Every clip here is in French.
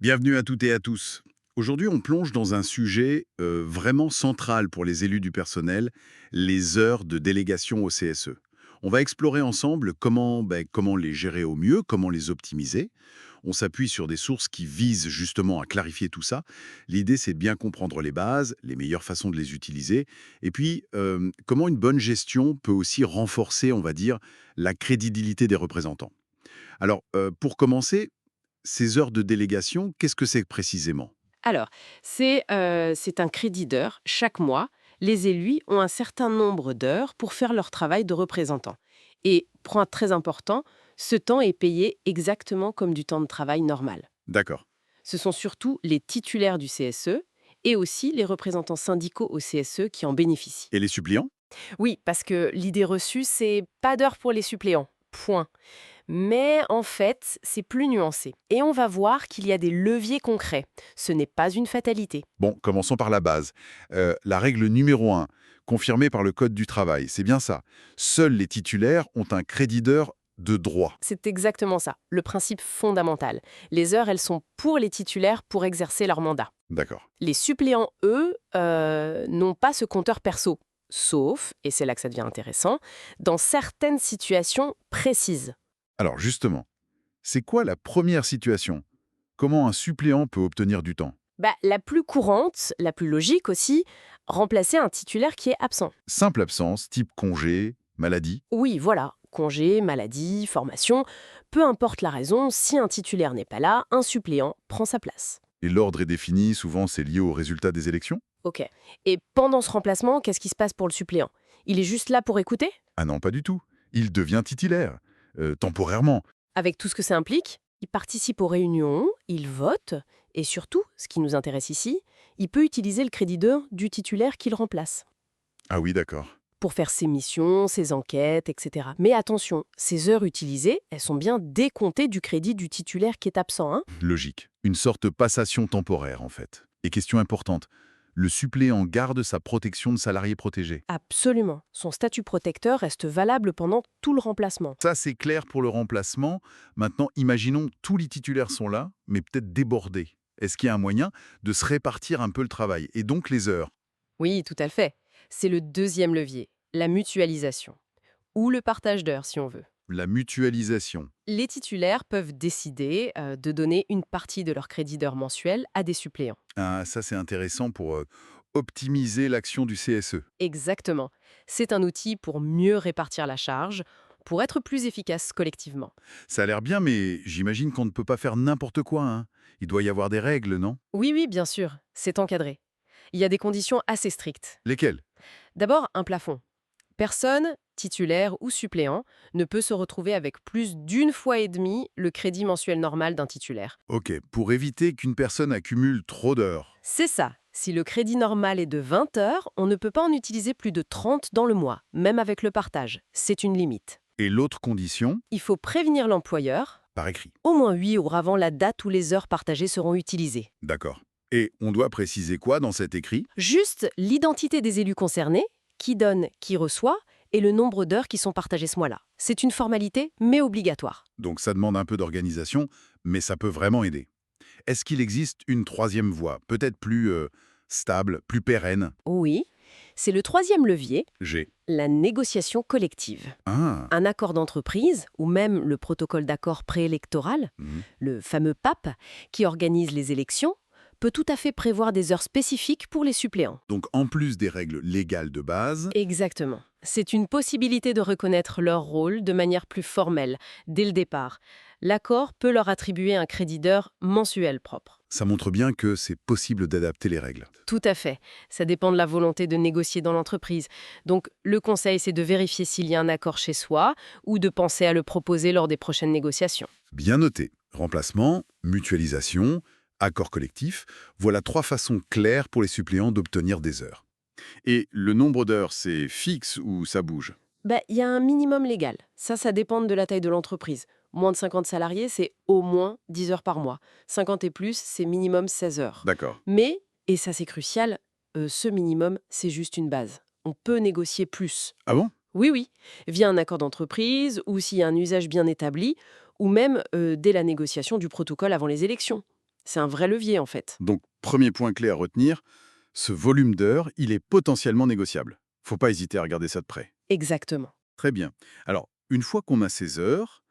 Bienvenue à toutes et à tous. Aujourd'hui, on plonge dans un sujet vraiment central pour les élus du personnel, les heures de délégation au CSE. On va explorer ensemble comment les gérer au mieux, comment les optimiser. On s'appuie sur des sources qui visent justement à clarifier tout ça. L'idée, c'est de bien comprendre les bases, les meilleures façons de les utiliser, et puis comment une bonne gestion peut aussi renforcer, on va dire, la crédibilité des représentants. Alors, pour commencer, ces heures de délégation, qu'est-ce que c'est précisément? Alors, c'est un crédit d'heures. Chaque mois, les élus ont un certain nombre d'heures pour faire leur travail de représentant. Et, point très important, ce temps est payé exactement comme du temps de travail normal. D'accord. Ce sont surtout les titulaires du CSE et aussi les représentants syndicaux au CSE qui en bénéficient. Et les suppléants? Oui, parce que l'idée reçue, c'est pas d'heures pour les suppléants. Point. Mais en fait, c'est plus nuancé. Et on va voir qu'il y a des leviers concrets. Ce n'est pas une fatalité. Bon, commençons par la base. La règle numéro un, confirmée par le Code du travail, c'est bien ça. Seuls les titulaires ont un crédit d'heures de droit. C'est exactement ça, le principe fondamental. Les heures, elles sont pour les titulaires pour exercer leur mandat. D'accord. Les suppléants, eux, n'ont pas ce compteur perso. Sauf, et c'est là que ça devient intéressant, dans certaines situations précises. Alors justement, c'est quoi la première situation? Comment un suppléant peut obtenir du temps? La plus courante, la plus logique aussi, remplacer un titulaire qui est absent. Simple absence, type congé, maladie. Oui, voilà, congé, maladie, formation, peu importe la raison, si un titulaire n'est pas là, un suppléant prend sa place. Et l'ordre est défini, souvent c'est lié au résultat des élections? Ok. Et pendant ce remplacement, qu'est-ce qui se passe pour le suppléant? Il est juste là pour écouter? Ah non, pas du tout. Il devient titulaire. Temporairement. Avec tout ce que ça implique, il participe aux réunions, il vote, et surtout, ce qui nous intéresse ici, il peut utiliser le crédit d'heure du titulaire qu'il remplace Ah oui, d'accord. pour faire ses missions, ses enquêtes, etc. Mais attention, ces heures utilisées, elles sont bien décomptées du crédit du titulaire qui est absent, hein? Logique. Une sorte de passation temporaire, en fait. Et question importante, le suppléant garde sa protection de salarié protégé. Absolument. Son statut protecteur reste valable pendant tout le remplacement. Ça, c'est clair pour le remplacement. Maintenant, imaginons tous les titulaires sont là, mais peut-être débordés. Est-ce qu'il y a un moyen de se répartir un peu le travail, et donc les heures? Oui, tout à fait. C'est le deuxième levier, la mutualisation, ou le partage d'heures si on veut. La mutualisation. Les titulaires peuvent décider de donner une partie de leur crédit d'heure mensuel à des suppléants. Ah, ça, c'est intéressant pour optimiser l'action du CSE. Exactement. C'est un outil pour mieux répartir la charge, pour être plus efficace collectivement. Ça a l'air bien, mais j'imagine qu'on ne peut pas faire n'importe quoi, hein. Il doit y avoir des règles, non? Oui, oui, bien sûr, c'est encadré. Il y a des conditions assez strictes. Lesquelles? D'abord, un plafond. Personne, titulaire ou suppléant, ne peut se retrouver avec plus d'une fois et demie le crédit mensuel normal d'un titulaire. Ok, pour éviter qu'une personne accumule trop d'heures. C'est ça. Si le crédit normal est de 20 heures, on ne peut pas en utiliser plus de 30 dans le mois, même avec le partage. C'est une limite. Et l'autre condition, Il faut prévenir l'employeur, par écrit. au moins 8 jours avant la date où les heures partagées seront utilisées. D'accord. Et on doit préciser quoi dans cet écrit? Juste l'identité des élus concernés, qui donne, qui reçoit, et le nombre d'heures qui sont partagées ce mois-là. C'est une formalité, mais obligatoire. Donc ça demande un peu d'organisation, mais ça peut vraiment aider. Est-ce qu'il existe une troisième voie, peut-être plus stable, plus pérenne? Oui, c'est le troisième levier, J'ai. la négociation collective. Ah. Un accord d'entreprise, ou même le protocole d'accord préélectoral, Mhm. le fameux PAP, qui organise les élections, peut tout à fait prévoir des heures spécifiques pour les suppléants. Donc en plus des règles légales de base, Exactement. C'est une possibilité de reconnaître leur rôle de manière plus formelle, dès le départ. L'accord peut leur attribuer un crédit d'heure mensuel propre. ça montre bien que c'est possible d'adapter les règles. Tout à fait. Ça dépend de la volonté de négocier dans l'entreprise. Donc, le conseil, c'est de vérifier s'il y a un accord chez soi ou de penser à le proposer lors des prochaines négociations. Bien noté. Remplacement, mutualisation, accord collectif, voilà trois façons claires pour les suppléants d'obtenir des heures. Et le nombre d'heures, c'est fixe ou ça bouge? Il y a un minimum légal. Ça dépend de la taille de l'entreprise. Moins de 50 salariés, c'est au moins 10 heures par mois. 50 et plus, c'est minimum 16 heures. D'accord. Mais, et ça c'est crucial, ce minimum, c'est juste une base. On peut négocier plus. Ah bon? Oui, oui, via un accord d'entreprise, ou s'il y a un usage bien établi, ou même dès la négociation du protocole avant les élections. C'est un vrai levier, en fait. Donc, premier point clé à retenir, ce volume d'heures, il est potentiellement négociable. Faut pas hésiter à regarder ça de près. Exactement. Très bien. Alors, une fois qu'on a ces heures,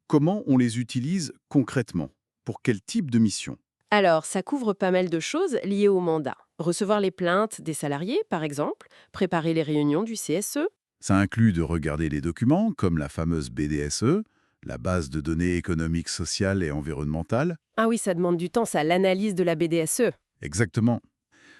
comment on les utilise concrètement? Pour quel type de mission? Alors, ça couvre pas mal de choses liées au mandat. Recevoir les plaintes des salariés, par exemple, préparer les réunions du CSE. Ça inclut de regarder les documents, comme la fameuse BDSE, la base de données économiques, sociales et environnementales. Ah oui, ça demande du temps, ça, l'analyse de la BDSE. Exactement.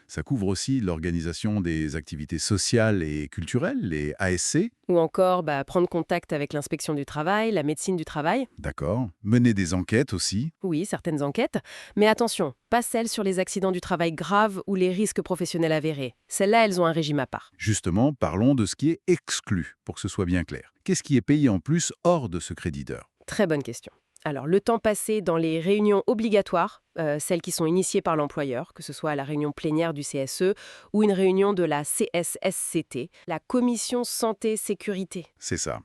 Ça couvre aussi l'organisation des activités sociales et culturelles, les ASC. Ou encore prendre contact avec l'inspection du travail, la médecine du travail. D'accord. Mener des enquêtes aussi. Oui, certaines enquêtes. Mais attention, pas celles sur les accidents du travail graves ou les risques professionnels avérés. Celles-là, elles ont un régime à part. Justement, parlons de ce qui est exclu, pour que ce soit bien clair. Qu'est-ce qui est payé en plus hors de ce crédit d'heure? Très bonne question. Alors, le temps passé dans les réunions obligatoires, celles qui sont initiées par l'employeur, que ce soit la réunion plénière du CSE ou une réunion de la CSSCT, la Commission Santé-Sécurité. C'est ça.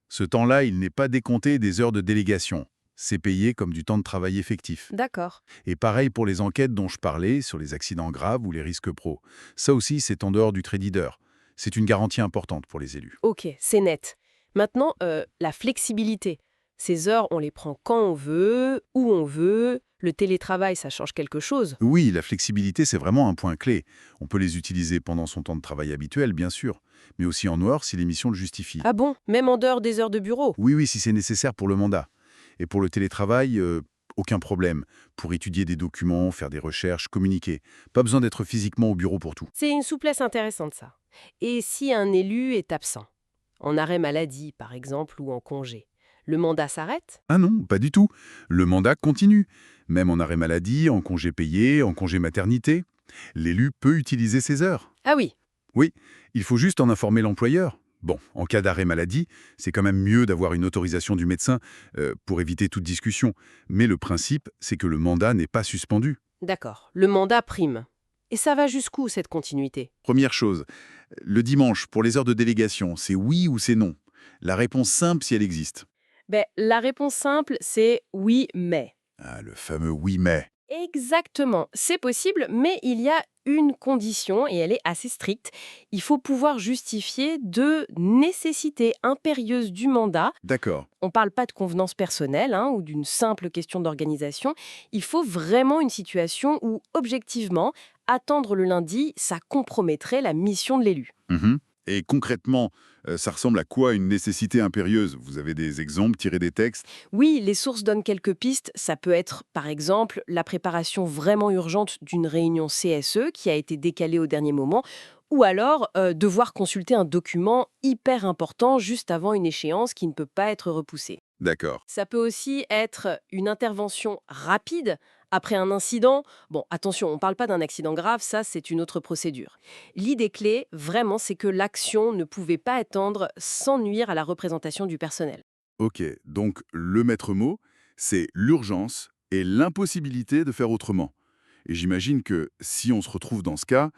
Ce temps-là, il n'est pas décompté des heures de délégation. C'est payé comme du temps de travail effectif. D'accord. Et pareil pour les enquêtes dont je parlais sur les accidents graves ou les risques pro. Ça aussi, c'est en dehors du crédit d'heure. C'est une garantie importante pour les élus. Ok, c'est net. Maintenant, la flexibilité. Ces heures, on les prend quand on veut, où on veut. Le télétravail, ça change quelque chose. Oui, la flexibilité, c'est vraiment un point clé. On peut les utiliser pendant son temps de travail habituel, bien sûr, mais aussi en heure si les missions le justifient. Ah bon? Même en dehors des heures de bureau? Oui, oui, si c'est nécessaire pour le mandat. Et pour le télétravail, aucun problème. Pour étudier des documents, faire des recherches, communiquer. Pas besoin d'être physiquement au bureau pour tout. C'est une souplesse intéressante, ça. Et si un élu est absent? En arrêt maladie, par exemple, ou en congé? Le mandat s'arrête? Ah non, pas du tout. Le mandat continue. Même en arrêt maladie, en congé payé, en congé maternité. L'élu peut utiliser ses heures. Ah oui, Oui, il faut juste en informer l'employeur. Bon, en cas d'arrêt maladie, c'est quand même mieux d'avoir une autorisation du médecin pour éviter toute discussion. Mais le principe, c'est que le mandat n'est pas suspendu. d'accord. Le mandat prime. Et ça va jusqu'où, cette continuité? Première chose, le dimanche, pour les heures de délégation, c'est oui ou c'est non. La réponse simple si elle existe. La réponse simple, c'est oui, mais. Ah, le fameux oui mais. Exactement, c'est possible, mais il y a une condition, et elle est assez stricte. Il faut pouvoir justifier de nécessité impérieuse du mandat. D'accord. On ne parle pas de convenance personnelle ou d'une simple question d'organisation. Il faut vraiment une situation où, objectivement, attendre le lundi, ça compromettrait la mission de l'élu. Mhm. Et concrètement, ça ressemble à quoi une nécessité impérieuse? Vous avez des exemples tirés des textes? Oui, les sources donnent quelques pistes. Ça peut être, par exemple, la préparation vraiment urgente d'une réunion CSE qui a été décalée au dernier moment, ou alors devoir consulter un document hyper important juste avant une échéance qui ne peut pas être repoussée. D'accord. Ça peut aussi être une intervention rapide après un incident. Bon, attention, on ne parle pas d'un accident grave, ça c'est une autre procédure. L'idée clé, vraiment, c'est que l'action ne pouvait pas attendre sans nuire à la représentation du personnel. Ok, donc le maître mot, c'est l'urgence et l'impossibilité de faire autrement. Et j'imagine que si on se retrouve dans ce cas,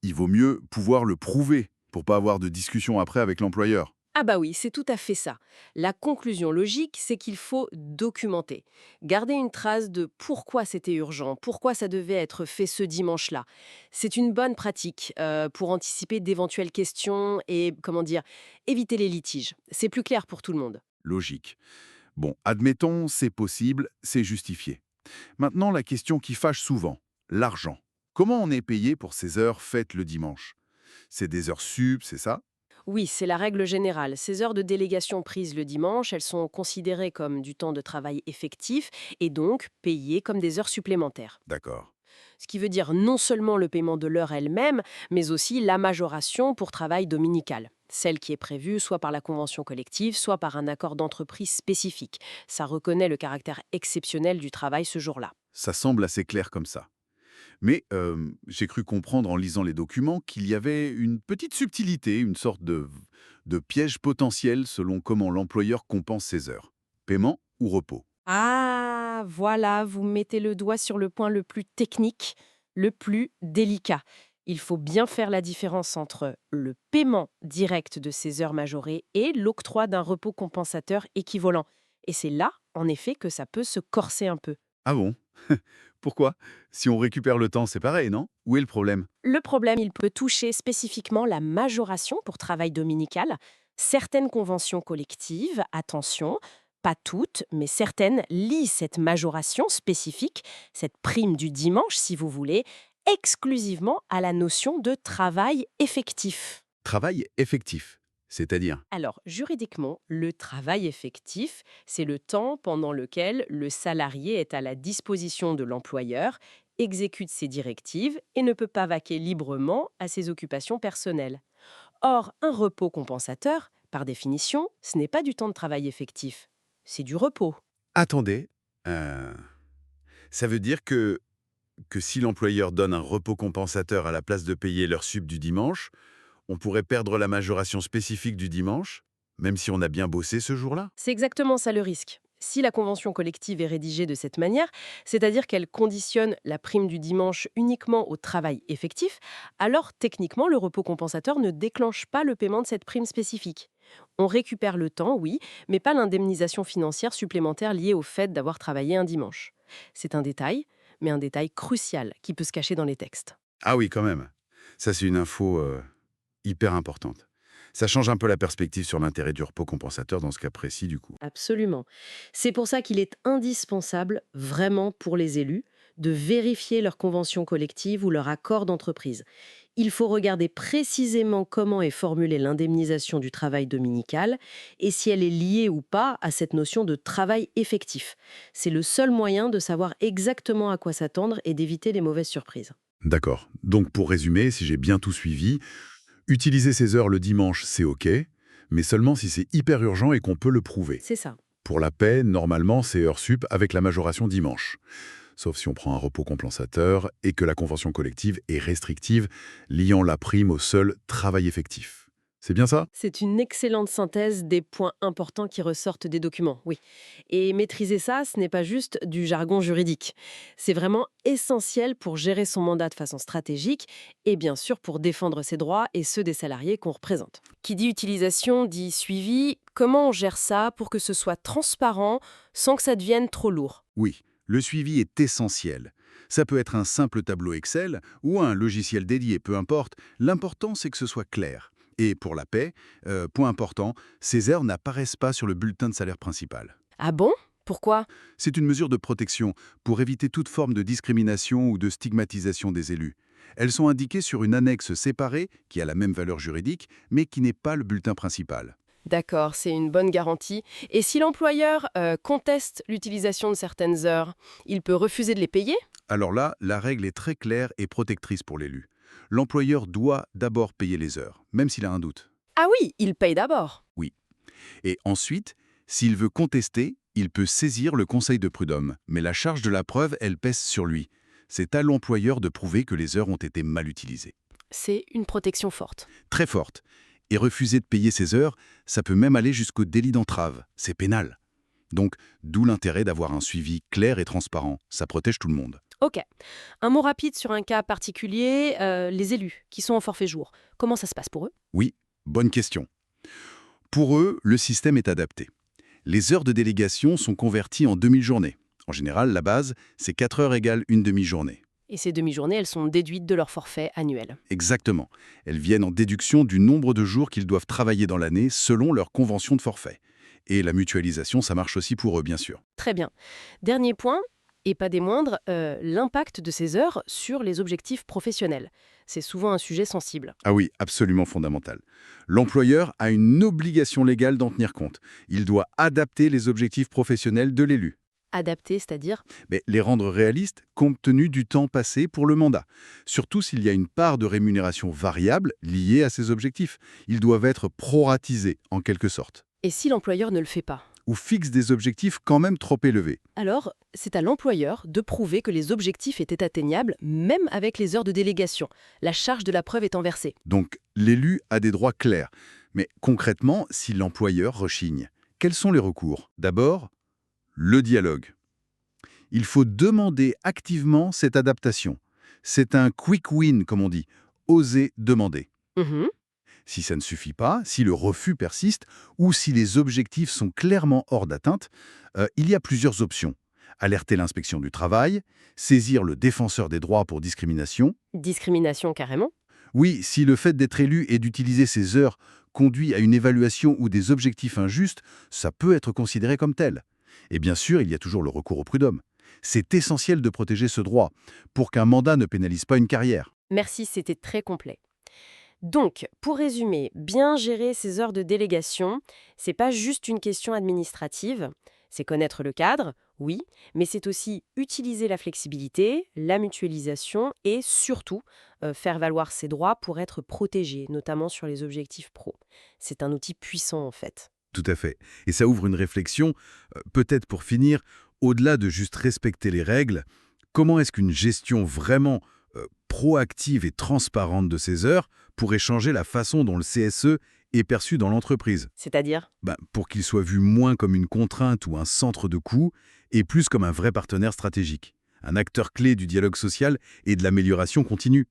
il vaut mieux pouvoir le prouver pour pas avoir de discussion après avec l'employeur. Ah bah oui, c'est tout à fait ça. La conclusion logique, c'est qu'il faut documenter. Garder une trace de pourquoi c'était urgent, pourquoi ça devait être fait ce dimanche-là. C'est une bonne pratique pour anticiper d'éventuelles questions et, comment dire, éviter les litiges. C'est plus clair pour tout le monde. Logique. Bon, admettons, c'est possible, c'est justifié. Maintenant, la question qui fâche souvent, l'argent. Comment on est payé pour ces heures faites le dimanche? C'est des heures sup, c'est ça? Oui, c'est la règle générale. Ces heures de délégation prises le dimanche, elles sont considérées comme du temps de travail effectif et donc payées comme des heures supplémentaires. D'accord. Ce qui veut dire non seulement le paiement de l'heure elle-même, mais aussi la majoration pour travail dominical. Celle qui est prévue soit par la convention collective, soit par un accord d'entreprise spécifique. Ça reconnaît le caractère exceptionnel du travail ce jour-là. Ça semble assez clair comme ça. Mais j'ai cru comprendre en lisant les documents qu'il y avait une petite subtilité, une sorte de piège potentiel selon comment l'employeur compense ses heures. Paiement ou repos. Ah, voilà, vous mettez le doigt sur le point le plus technique, le plus délicat. Il faut bien faire la différence entre le paiement direct de ces heures majorées et l'octroi d'un repos compensateur équivalent. Et c'est là, en effet, que ça peut se corser un peu. Ah bon? Pourquoi? Si on récupère le temps, c'est pareil, non? Où est le problème? Le problème, il peut toucher spécifiquement la majoration pour travail dominical. Certaines conventions collectives, attention, pas toutes, mais certaines lient cette majoration spécifique, cette prime du dimanche si vous voulez, exclusivement à la notion de travail effectif. Travail effectif. C'est-à-dire? Alors, juridiquement, le travail effectif, c'est le temps pendant lequel le salarié est à la disposition de l'employeur, exécute ses directives et ne peut pas vaquer librement à ses occupations personnelles. Or, un repos compensateur, par définition, ce n'est pas du temps de travail effectif, c'est du repos. Attendez, euh, ça veut dire que si l'employeur donne un repos compensateur à la place de payer l'heure sup du dimanche, on pourrait perdre la majoration spécifique du dimanche, même si on a bien bossé ce jour-là? C'est exactement ça le risque. Si la convention collective est rédigée de cette manière, c'est-à-dire qu'elle conditionne la prime du dimanche uniquement au travail effectif, alors techniquement le repos compensateur ne déclenche pas le paiement de cette prime spécifique. On récupère le temps, oui, mais pas l'indemnisation financière supplémentaire liée au fait d'avoir travaillé un dimanche. C'est un détail, mais un détail crucial qui peut se cacher dans les textes. Ah oui, quand même. Ça, c'est une info hyper importante. Ça change un peu la perspective sur l'intérêt du repos compensateur dans ce cas précis, du coup. Absolument. C'est pour ça qu'il est indispensable, vraiment pour les élus, de vérifier leur convention collective ou leur accord d'entreprise. Il faut regarder précisément comment est formulée l'indemnisation du travail dominical et si elle est liée ou pas à cette notion de travail effectif. C'est le seul moyen de savoir exactement à quoi s'attendre et d'éviter les mauvaises surprises. D'accord. Donc, pour résumer, si j'ai bien tout suivi, utiliser ces heures le dimanche, c'est OK, mais seulement si c'est hyper urgent et qu'on peut le prouver. C'est ça. Pour la paie, normalement, c'est heures sup avec la majoration dimanche. Sauf si on prend un repos compensateur et que la convention collective est restrictive, liant la prime au seul travail effectif. C'est bien ça? C'est une excellente synthèse des points importants qui ressortent des documents, oui. Et maîtriser ça, ce n'est pas juste du jargon juridique. C'est vraiment essentiel pour gérer son mandat de façon stratégique et bien sûr pour défendre ses droits et ceux des salariés qu'on représente. Qui dit utilisation dit suivi. Comment on gère ça pour que ce soit transparent sans que ça devienne trop lourd? Oui, le suivi est essentiel. Ça peut être un simple tableau Excel ou un logiciel dédié, peu importe. L'important, c'est que ce soit clair. Et pour la paie, point important, ces heures n'apparaissent pas sur le bulletin de salaire principal. Ah bon? Pourquoi? C'est une mesure de protection pour éviter toute forme de discrimination ou de stigmatisation des élus. Elles sont indiquées sur une annexe séparée qui a la même valeur juridique, mais qui n'est pas le bulletin principal. D'accord, c'est une bonne garantie. Et si l'employeur conteste l'utilisation de certaines heures, il peut refuser de les payer? Alors là, la règle est très claire et protectrice pour l'élu. L'employeur doit d'abord payer les heures, même s'il a un doute. Ah oui, il paye d'abord. Oui. Et ensuite, s'il veut contester, il peut saisir le conseil de prud'homme, mais la charge de la preuve, elle pèse sur lui. C'est à l'employeur de prouver que les heures ont été mal utilisées. C'est une protection forte. Très forte. Et refuser de payer ces heures, ça peut même aller jusqu'au délit d'entrave. C'est pénal. Donc, d'où l'intérêt d'avoir un suivi clair et transparent. Ça protège tout le monde. Ok. Un mot rapide sur un cas particulier, les élus qui sont en forfait jour. Comment ça se passe pour eux? Oui, bonne question. Pour eux, le système est adapté. Les heures de délégation sont converties en demi-journées. En général, la base, c'est 4 heures égale une demi-journée. Et ces demi-journées, elles sont déduites de leur forfait annuel. Exactement. Elles viennent en déduction du nombre de jours qu'ils doivent travailler dans l'année selon leur convention de forfait. Et la mutualisation, ça marche aussi pour eux, bien sûr. Très bien. Dernier point, et pas des moindres, l'impact de ces heures sur les objectifs professionnels. C'est souvent un sujet sensible. Ah oui, absolument fondamental. L'employeur a une obligation légale d'en tenir compte. Il doit adapter les objectifs professionnels de l'élu. Adapté, c'est-à-dire? Mais les rendre réalistes compte tenu du temps passé pour le mandat. Surtout s'il y a une part de rémunération variable liée à ces objectifs. Ils doivent être proratisés, en quelque sorte. Et si l'employeur ne le fait pas? Ou fixent des objectifs quand même trop élevés. Alors, c'est à l'employeur de prouver que les objectifs étaient atteignables, même avec les heures de délégation. La charge de la preuve étant versée. Donc, l'élu a des droits clairs. Mais concrètement, si l'employeur rechigne, quels sont les recours? D'abord, le dialogue. Il faut demander activement cette adaptation. C'est un quick win, comme on dit. Oser demander. Mhm. Si ça ne suffit pas, si le refus persiste ou si les objectifs sont clairement hors d'atteinte, il y a plusieurs options. Alerter l'inspection du travail, saisir le défenseur des droits pour discrimination. Discrimination carrément. Oui, si le fait d'être élu et d'utiliser ces heures conduit à une évaluation ou des objectifs injustes, ça peut être considéré comme tel. Et bien sûr, il y a toujours le recours au prud'homme. C'est essentiel de protéger ce droit pour qu'un mandat ne pénalise pas une carrière. Merci, c'était très complet. Donc, pour résumer, bien gérer ses heures de délégation, c'est pas juste une question administrative, c'est connaître le cadre, oui, mais c'est aussi utiliser la flexibilité, la mutualisation et surtout faire valoir ses droits pour être protégé, notamment sur les objectifs pro. C'est un outil puissant en fait. Tout à fait. Et ça ouvre une réflexion, peut-être pour finir, au-delà de juste respecter les règles, comment est-ce qu'une gestion vraiment proactive et transparente de ces heures pourrait changer la façon dont le CSE est perçu dans l'entreprise? C'est-à-dire. Pour qu'il soit vu moins comme une contrainte ou un centre de coût, et plus comme un vrai partenaire stratégique, un acteur clé du dialogue social et de l'amélioration continue.